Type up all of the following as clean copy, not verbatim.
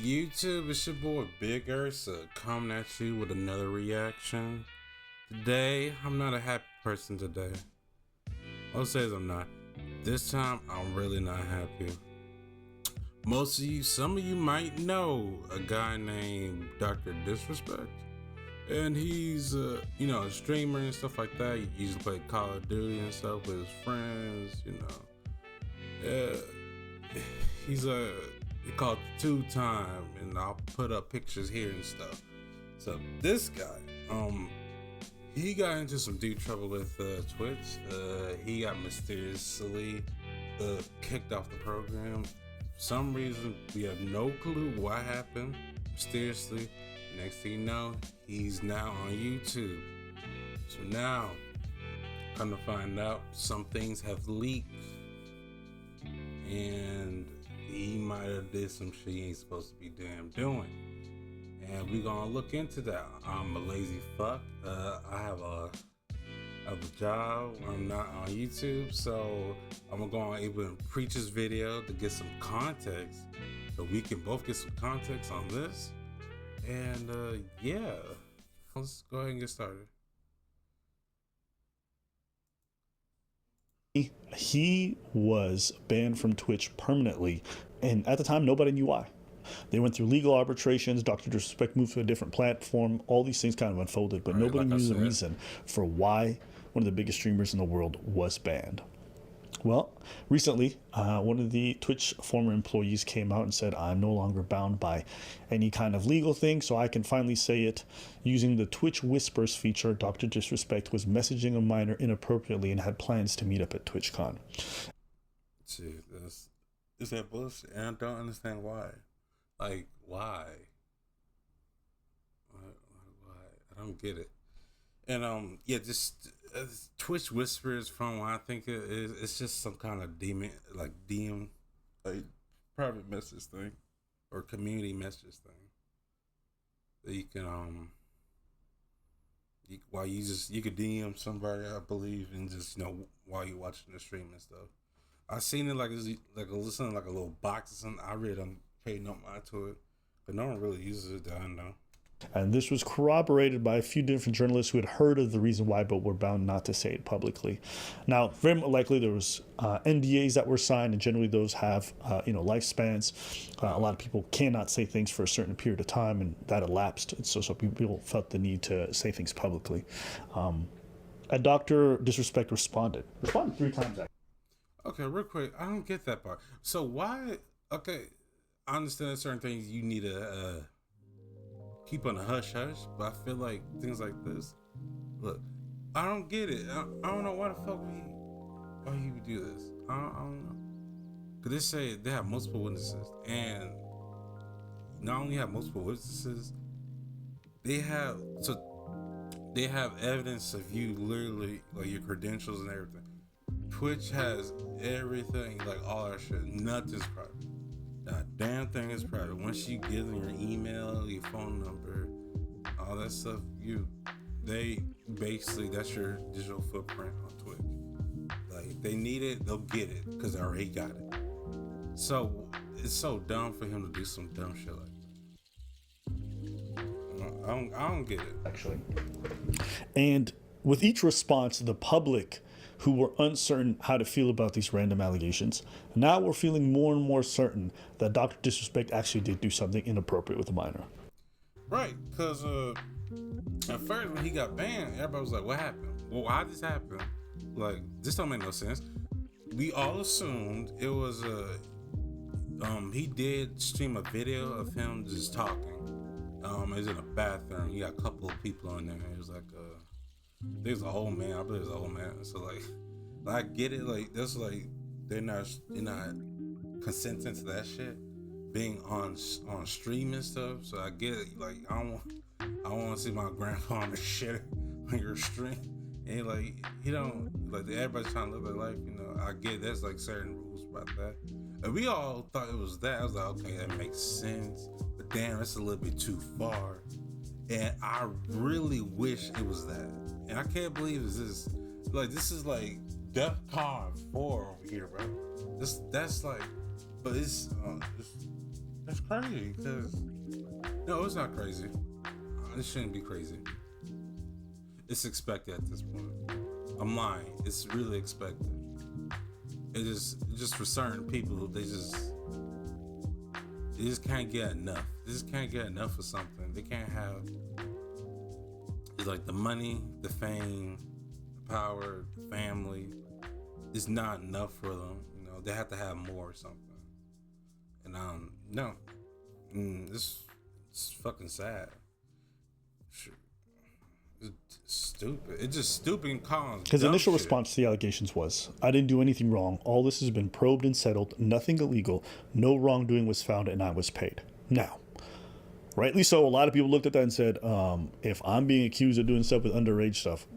YouTube, it's your boy Big Ursa coming at you with another reaction. Today, I'm not a happy person today. I'll say I'm not. This time, I'm really not happy. Some of you might know a guy named Dr. Disrespect. And he's, a streamer and stuff like that. He usually play Call of Duty and stuff with his friends, He's he called two-time, and I'll put up pictures here and stuff. So this guy, he got into some deep trouble with Twitch. He got mysteriously kicked off the program. For some reason, we have no clue what happened. Mysteriously, next thing you know, he's now on YouTube. So now, come to find out, some things have leaked, and he might have did some shit he ain't supposed to be damn doing. And we gonna look into that. I'm a lazy fuck. I have a job. I'm not on YouTube, so I'm gonna go on Abraham Preacher's video to get some context, so we can both get some context on this. And let's go ahead and get started. He was banned from Twitch permanently, and at the time nobody knew why. They went through legal arbitrations. Dr. Disrespect moved to a different platform. All these things kind of unfolded, but nobody knew the reason for why one of the biggest streamers in the world was banned. Well, recently, one of the Twitch former employees came out and said, I'm no longer bound by any kind of legal thing, so I can finally say it. Using the Twitch Whispers feature, Dr. Disrespect was messaging a minor inappropriately and had plans to meet up at TwitchCon. Shit, is that bullshit? And I don't understand why. Like, why? Why? I don't get it. And just Twitch Whispers from what I think it is. It's just some kind of DM, like private message thing, or community message thing that you can you could DM somebody, I believe, and just while you're watching the stream and stuff. I seen it like a little box or something. I really don't pay no mind to it, but no one really uses it that I know. And this was corroborated by a few different journalists who had heard of the reason why, but were bound not to say it publicly. Now, very likely there was NDAs that were signed, and generally those have lifespans. A lot of people cannot say things for a certain period of time, and that elapsed. So people felt the need to say things publicly. And Dr. Disrespect responded 3 times. Okay, real quick, I don't get that part. So why? Okay, I understand certain things you need to keep on a hush hush, but I feel like things like this. Look, I don't get it. I don't know why the fuck why he would do this. I don't know. Cause they say they have multiple witnesses, and not only have multiple witnesses, they have evidence of you, literally, like your credentials and everything. Twitch has everything, like all that shit. Nothing's private. That damn thing is private. Once you give them your email, your phone number, all that stuff, that's your digital footprint on Twitch. Like, they need it, they'll get it, because they already got it. So it's so dumb for him to do some dumb shit like that. I don't get it, actually. And with each response, the public, who were uncertain how to feel about these random allegations, now we're feeling more and more certain that Dr. Disrespect actually did do something inappropriate with a minor. Right, because at first when he got banned, everybody was like, what happened? Well, why did this happen? Like, this don't make no sense. We all assumed it was he did stream a video of him just talking. It was in a bathroom. He got a couple of people on there. It was like there's an old man. I believe it's an old man. So like I get it. Like that's like they're not consenting to that shit being on stream and stuff. So I get it. Like I want to see my grandpa and shit on your stream. And like he don't like everybody's trying to live their life. I get it. There's like certain rules about that. And we all thought it was that. I was like, okay, that makes sense. But damn, that's a little bit too far. And I really wish it was that. And I can't believe this is like DEFCON 4 over here, bro. That's like, but it's That's crazy. Because no, it's not crazy. It shouldn't be crazy. It's expected at this point. I'm lying. It's really expected. It is just for certain people. They just can't get enough. They just can't get enough of something. They can't have. It's like the money, the fame, the power, the family. It's not enough for them. You know, they have to have more or something. And no, it's fucking sad. It's stupid. It's just stupid and calm. His initial response to the allegations was, "I didn't do anything wrong. All this has been probed and settled. Nothing illegal. No wrongdoing was found, and I was paid." Now, rightly so, a lot of people looked at that and said, if I'm being accused of doing stuff with underage stuff,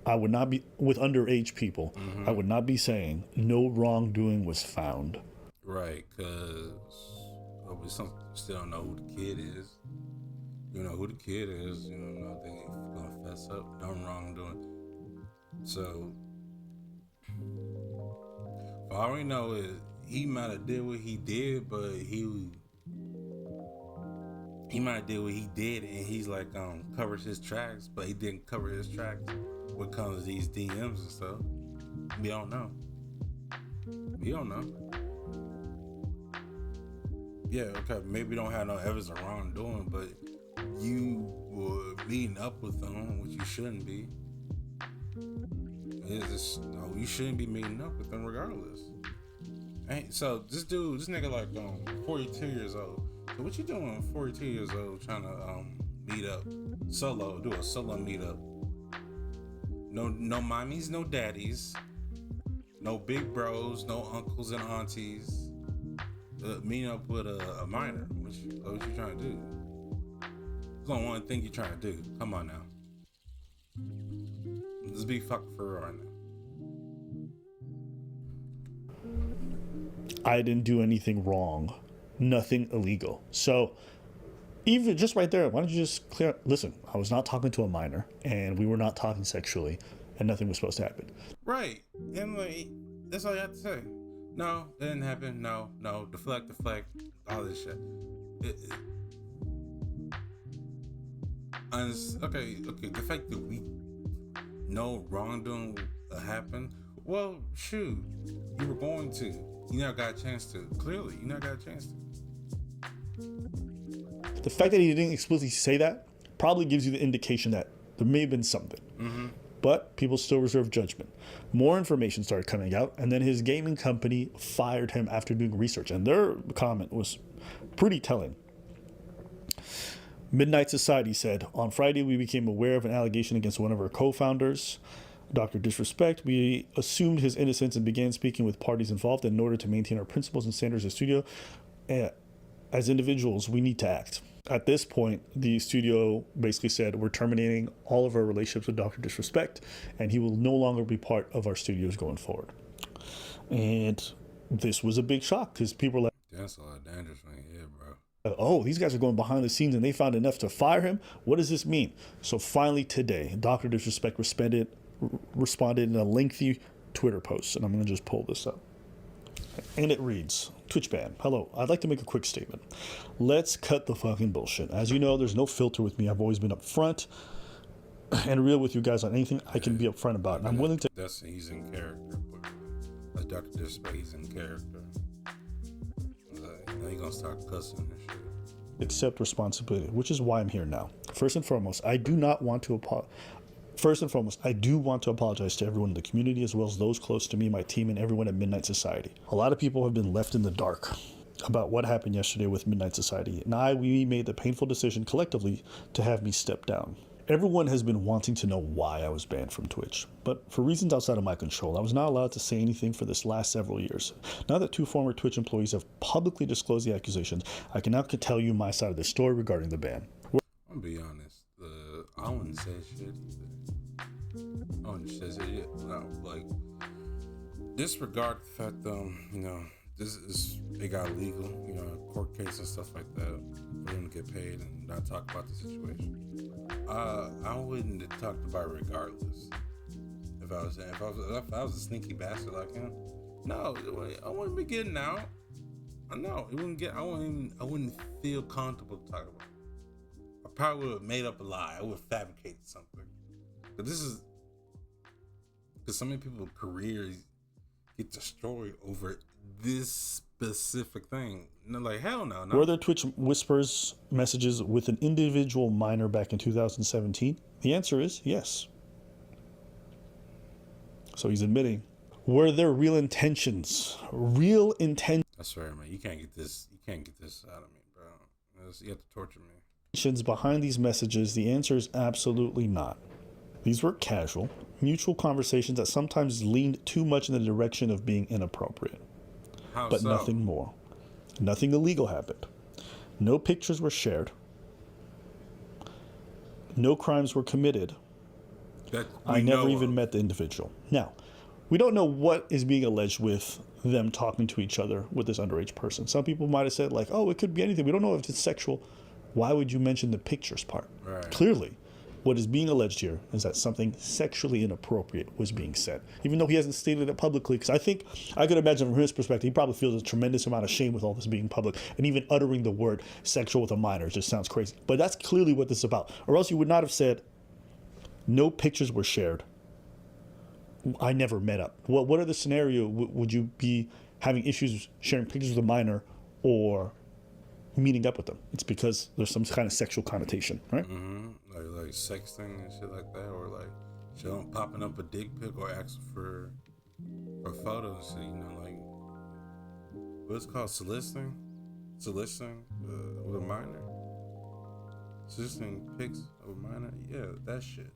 I would not be with underage people. I would not be saying no wrongdoing was found. Right, because we still don't know who the kid is. You know who the kid is. You don't know if they're gonna fess up, no wrongdoing. So, for all we know is he might have did what he did, but he might have did what he did, and he's like covers his tracks, but he didn't cover his tracks when it comes to these DMs and stuff. We don't know. Yeah, okay, maybe we don't have no evidence of wrongdoing, but you were meeting up with them, which you shouldn't be. You shouldn't be meeting up with them regardless. So this nigga like 42 years old. So what you doing 42 years old trying to meet up solo, do a solo meetup? No mommies, no daddies, no big bros, no uncles and aunties. Meeting up with a minor. What you trying to do? There's only one thing you're trying to do. Come on now. Let's be fucking for real right now. I didn't do anything wrong. Nothing illegal. So, even just right there, why don't you just listen, I was not talking to a minor, and we were not talking sexually, and nothing was supposed to happen. Right. And like, that's all you have to say. No, it didn't happen. No, deflect, all this shit. Okay. The fact that we know wrongdoing happened. Well, shoot, you were going to. You never got a chance to. Clearly, you never got a chance to. The fact that he didn't explicitly say that probably gives you the indication that there may have been something. But people still reserve judgment. More information started coming out, and then his gaming company fired him after doing research, and their comment was pretty telling. Midnight Society said, "On Friday, we became aware of an allegation against one of our co-founders, Dr. Disrespect. We assumed his innocence and began speaking with parties involved in order to maintain our principles and standards as a studio. As individuals, we need to act." At this point, the studio basically said, "We're terminating all of our relationships with Dr. Disrespect, and he will no longer be part of our studios going forward." And this was a big shock because people were like, "That's a lot of dangerous right here, bro. Oh, these guys are going behind the scenes and they found enough to fire him? What does this mean?" So finally today, Dr. Disrespect responded in a lengthy Twitter post, and I'm going to just pull this up. And it reads, "Twitch ban. Hello, I'd like to make a quick statement. Let's cut the fucking bullshit. As you know, there's no filter with me. I've always been upfront and real with you guys on anything I can be upfront about. And I'm willing to..." He's in character. Like Dr. Disrespect, he's in character. Now he's going to start cussing and shit. "Accept responsibility, which is why I'm here now. First and foremost, I do want to apologize to everyone in the community, as well as those close to me, my team, and everyone at Midnight Society. A lot of people have been left in the dark about what happened yesterday with Midnight Society, and we made the painful decision collectively to have me step down. Everyone has been wanting to know why I was banned from Twitch, but for reasons outside of my control, I was not allowed to say anything for this last several years. Now that 2 former Twitch employees have publicly disclosed the accusations, I can now tell you my side of the story regarding the ban." I'm gonna be honest, I wouldn't say shit either. I wouldn't say shit. No, like, disregard the fact it got legal, court case and stuff like that, for them to get paid and not talk about the situation. I wouldn't have talked about it regardless. If I was a sneaky bastard like him, no, I wouldn't be getting out. I know it wouldn't get. I wouldn't feel comfortable to talk about it. I probably would have made up a lie. I would have fabricated something. But this is because so many people's careers get destroyed over this specific thing. And they're like, hell no. Were there Twitch whispers messages with an individual minor back in 2017? The answer is yes. So he's admitting. Were there real intentions? Real intentions. I swear, man, you can't get this. You can't get this out of me, bro. You have to torture me. Behind these messages? The answer is absolutely not. These were casual, mutual conversations that sometimes leaned too much in the direction of being inappropriate. But so? Nothing more. Nothing illegal happened. No pictures were shared. No crimes were committed. I never even met the individual. Now, we don't know what is being alleged with them talking to each other with this underage person. Some people might have said, like, oh, it could be anything. We don't know if it's sexual. Why would you mention the pictures part? Right. Clearly, what is being alleged here is that something sexually inappropriate was being said, even though he hasn't stated it publicly. Because I think I could imagine from his perspective, he probably feels a tremendous amount of shame with all this being public, and even uttering the word sexual with a minor just sounds crazy. But that's clearly what this is about. Or else you would not have said, no pictures were shared. I never met up. What are the scenario? Would you be having issues sharing pictures with a minor or meeting up with them? It's because there's some kind of sexual connotation, right? Mm-hmm. Like sexting and shit like that, or like showing popping up a dick pic or asking for photos. You know, like what's it called, soliciting with a minor, soliciting pics of a minor. Yeah, that shit.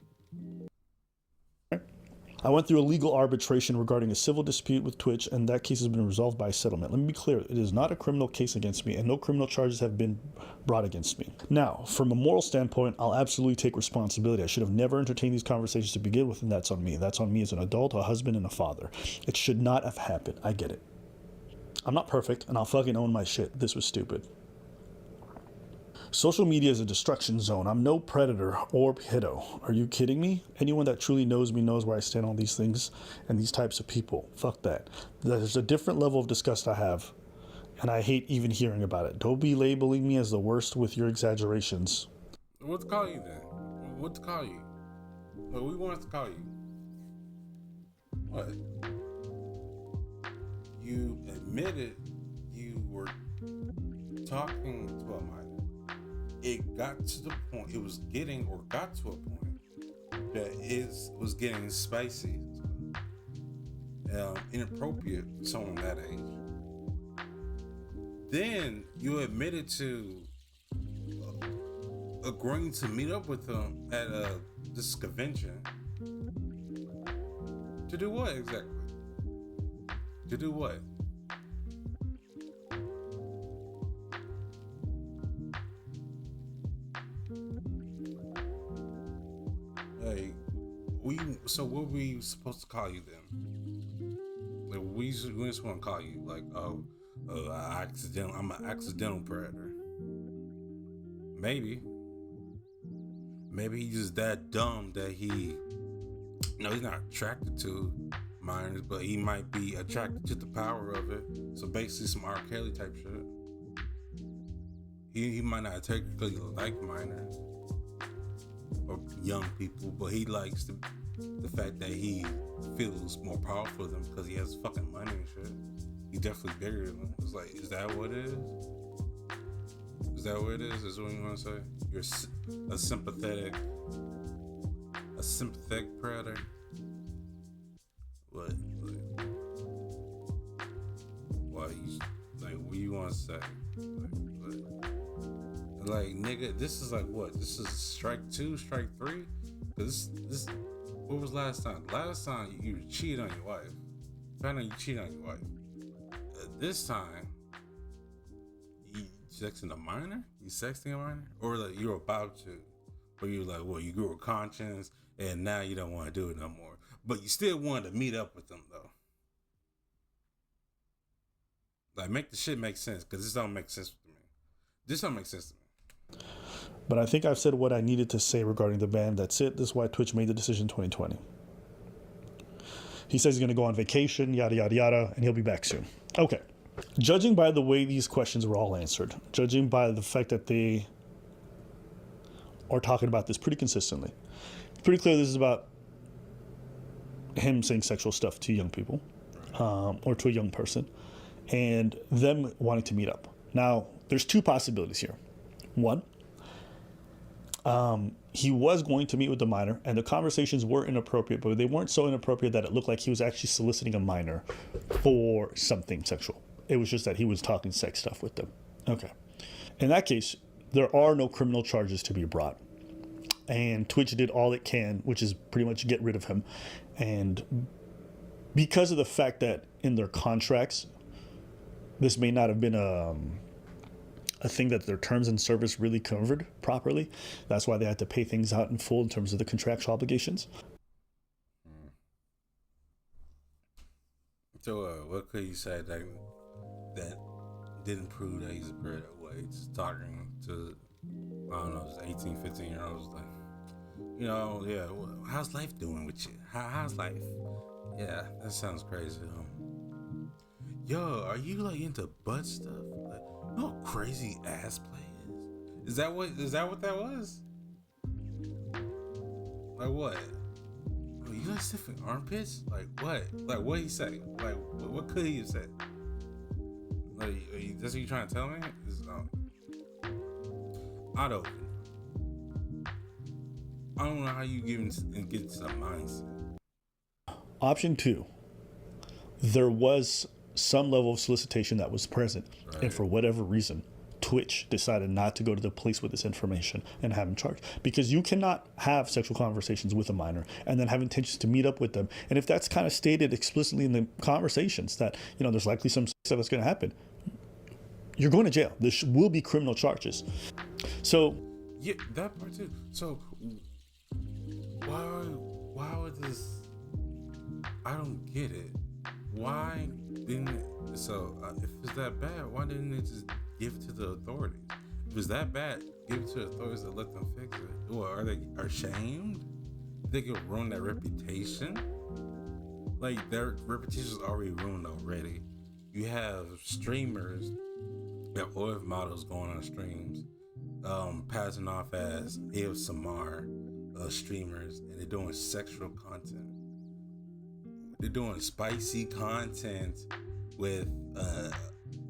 I went through a legal arbitration regarding a civil dispute with Twitch, and that case has been resolved by settlement. Let me be clear, it is not a criminal case against me, and no criminal charges have been brought against me. Now, from a moral standpoint, I'll absolutely take responsibility. I should have never entertained these conversations to begin with, and that's on me. That's on me as an adult, a husband, and a father. It should not have happened. I get it. I'm not perfect, and I'll fucking own my shit. This was stupid. Social media is a destruction zone. I'm no predator or pedo. Are you kidding me? Anyone that truly knows me knows where I stand on these things and these types of people. Fuck that. There's a different level of disgust I have, and I hate even hearing about it. Don't be labeling me as the worst with your exaggerations. What to call you then? What to call you? What we want to call you? What? You admitted you were talking to a minor. It got to the point, it was getting or got to a point that it was getting spicy, inappropriate for someone that age. Then you admitted to agreeing to meet up with them at this convention. To do what exactly? To do what? So what we supposed to call you then? Like we just want to call you like, I'm an accidental predator. Maybe he's just that dumb that he's not attracted to minors, but he might be attracted to the power of it. So basically some R. Kelly type shit. He might not technically like minors or young people, but he likes the fact that he feels more powerful than them because he has fucking money and shit. He's definitely bigger than them. It's like, is that what it is? Is that what it is? Is what you want to say? You're a sympathetic predator? What? What you want to say? Like, nigga, this is like what? This is strike 2, strike 3? Cause this. What was last time? Last time you cheated on your wife. Found out you cheated on your wife. This time, you sexting a minor? You sexting a minor? Or like you're about to. Or you're like, well, you grew a conscience and now you don't want to do it no more. But you still wanted to meet up with them though. Like, make the shit make sense, because this don't make sense to me. This don't make sense to me. But I think I've said what I needed to say regarding the ban. That's it. This is why Twitch made the decision in 2020. He says he's going to go on vacation, yada, yada, yada, and he'll be back soon. Okay. Judging by the way these questions were all answered, judging by the fact that they are talking about this pretty consistently, it's pretty clear this is about him saying sexual stuff to young people, or to a young person, and them wanting to meet up. Now, there's two possibilities here. One, he was going to meet with the minor, and the conversations were inappropriate, but they weren't so inappropriate that it looked like he was actually soliciting a minor for something sexual. It was just that he was talking sex stuff with them. Okay. In that case, there are no criminal charges to be brought. And Twitch did all it can, which is pretty much get rid of him. And because of the fact that in their contracts, this may not have been a thing that their terms and service really covered properly. That's why they had to pay things out in full in terms of the contractual obligations. So what could you say that didn't prove that he's a predator? He's talking to, I don't know, just 18, 15-year-olds, like, you know, yeah, how's life doing with you? How's life? Yeah, that sounds crazy. Yo, are you like into butt stuff? Like, you know what crazy ass play is? Is that what that was? Like what? Oh, you like sniffing armpits? Like what? Like what he say? Like what could he have said? Like that's what you trying to tell me? I don't know how you get into the mindset. Option 2, there was some level of solicitation that was present, right. And for whatever reason, Twitch decided not to go to the police with this information and have him charged, because you cannot have sexual conversations with a minor and then have intentions to meet up with them. And if that's kind of stated explicitly in the conversations that, you know, there's likely some stuff that's going to happen, you're going to jail. There will be criminal charges. So yeah, that part too. So why would this? I don't get it. Why didn't it? So if it's that bad, why didn't it just give it to the authorities? If it's that bad, give it to the authorities and let them fix it. Well, are they ashamed? They could ruin their reputation. Like their reputation is already ruined already. You have streamers, you have OF models going on streams, passing off as ASMR streamers, and they're doing sexual content. They're doing spicy content with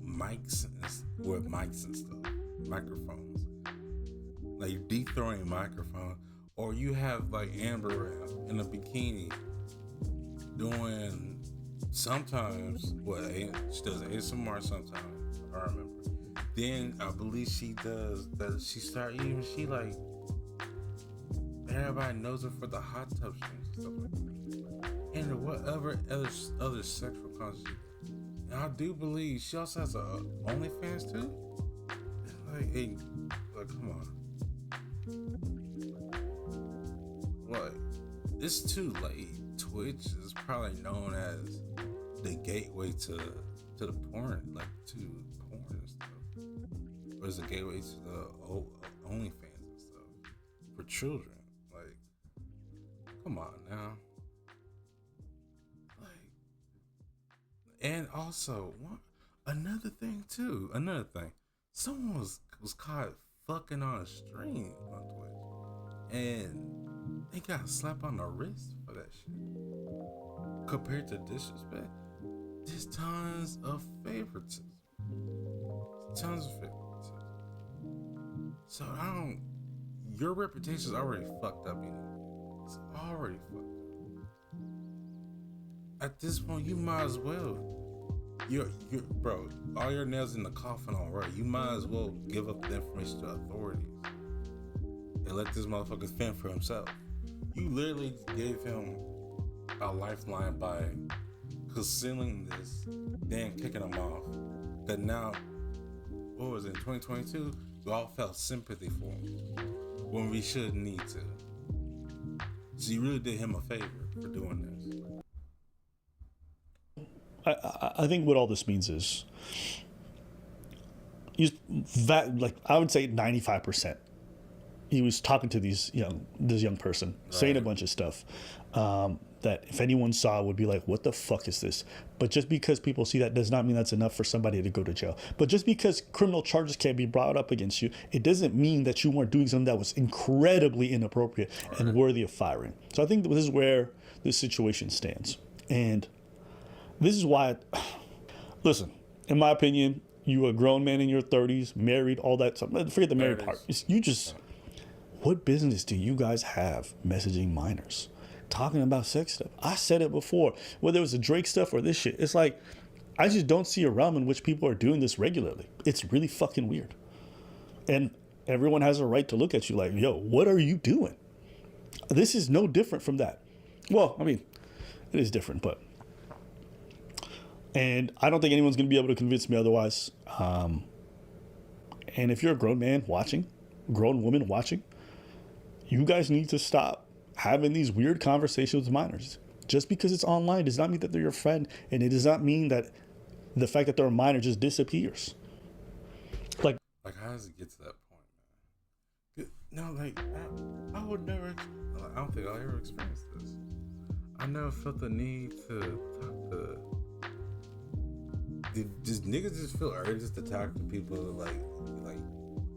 mics and stuff, microphones, like dethroning microphone. Or you have like Amber in a bikini doing sometimes she does ASMR sometimes. I remember. Then I believe she does that. She like everybody knows her for the hot tub streams and stuff like that. And whatever other sexual content. And I do believe she also has a OnlyFans too. Like come on. What? It's too late. Twitch is probably known as the gateway to the porn, like to porn and stuff. Or it's a gateway to the OnlyFans and stuff for children. Like, come on now. Like, and also another thing. Someone was caught fucking on a stream on Twitch, and they got a slap on the wrist for that shit. Compared to disrespect, there's tons of favoritism. So your reputation's already fucked up anyway. It's already fucked up. At this point, you might as well. You're bro, all your nails in the coffin already. You might as well give up the information to authorities and let this motherfucker fend for himself. You literally gave him a lifeline by concealing this, then kicking him off. That now, what was it, 2022? We all felt sympathy for him when we shouldn't need to. So you really did him a favor for doing this. I think what all this means is that, like, I would say 95% he was talking to this young person, saying a bunch of stuff that if anyone saw would be like, what the fuck is this? But just because people see that does not mean that's enough for somebody to go to jail. But just because criminal charges can't be brought up against you, it doesn't mean that you weren't doing something that was incredibly inappropriate and worthy of firing. So I think this is where this situation stands. And this is why, listen, in my opinion, you a grown man in your 30s, married, all that stuff. Forget the married part. You just, what business do you guys have messaging minors? Talking about sex stuff. I said it before, whether it was the Drake stuff or this shit. It's like, I just don't see a realm in which people are doing this regularly. It's really fucking weird. And everyone has a right to look at you like, yo, what are you doing? This is no different from that. Well, I mean, it is different, but. And I don't think anyone's going to be able to convince me otherwise. And if you're a grown man watching, grown woman watching, you guys need to stop having these weird conversations with minors. Just because it's online does not mean that they're your friend, and it does not mean that the fact that they're a minor just disappears. Like how does it get to that point, man? No, like I would never. I don't think I'll ever experience this. I never felt the need to talk to. Does niggas just feel urges to talk to people like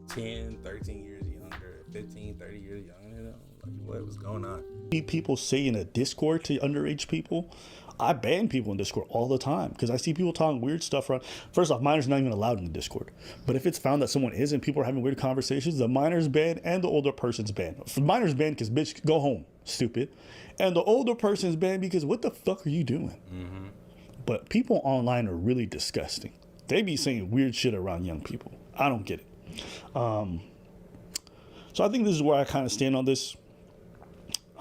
10, 13 years younger, 15, 30 years younger, you know? Like, what was going on? People say in a Discord to underage people. I ban people in Discord all the time because I see people talking weird stuff around. First off, minors not even allowed in the Discord. But if it's found that someone is and people are having weird conversations, the minor's banned and the older person's banned. The minor's banned because, bitch, go home, stupid. And the older person's banned because what the fuck are you doing? Mm-hmm. But people online are really disgusting. They be saying weird shit around young people. I don't get it. So I think this is where I kind of stand on this.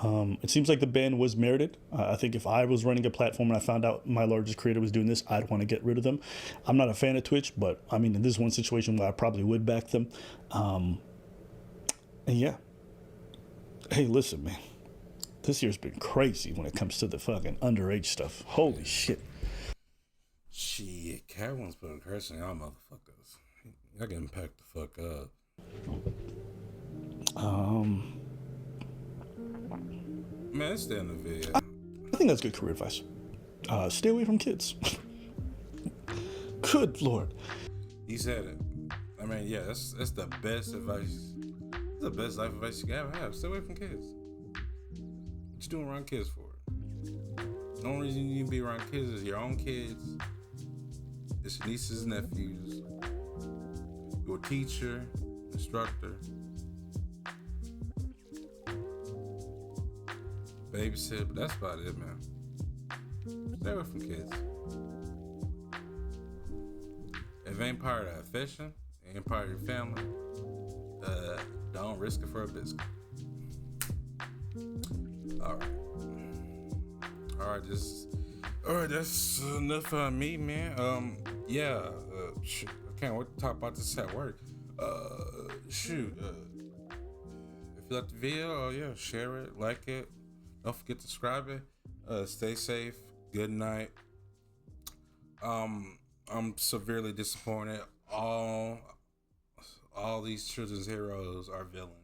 It seems like the ban was merited. I think if I was running a platform and I found out my largest creator was doing this, I'd want to get rid of them. I'm not a fan of Twitch, but I mean, in this one situation where I probably would back them. And yeah. Hey, listen, man. This year's been crazy when it comes to the fucking underage stuff. Holy shit. Shit, Cat one's putting curse on y'all motherfuckers. Y'all getting packed the fuck up. Man, let's stay in the video. I think that's good career advice. Stay away from kids. Good Lord. He said it. I mean, yeah, that's the best advice. It's the best life advice you can ever have. Stay away from kids. What you doing around kids for? The only reason you need to be around kids is your own kids. It's your nieces and nephews. Your teacher, instructor. Babysit, but that's about it, man. Stay away from kids. If it ain't part of that fishing, ain't part of your family, don't risk it for a biscuit. Alright, that's enough on me, man. I can't wait to talk about this at work. If you like the video, share it, like it. Don't forget to subscribe it. Stay safe. Good night. I'm severely disappointed. All these children's heroes are villains.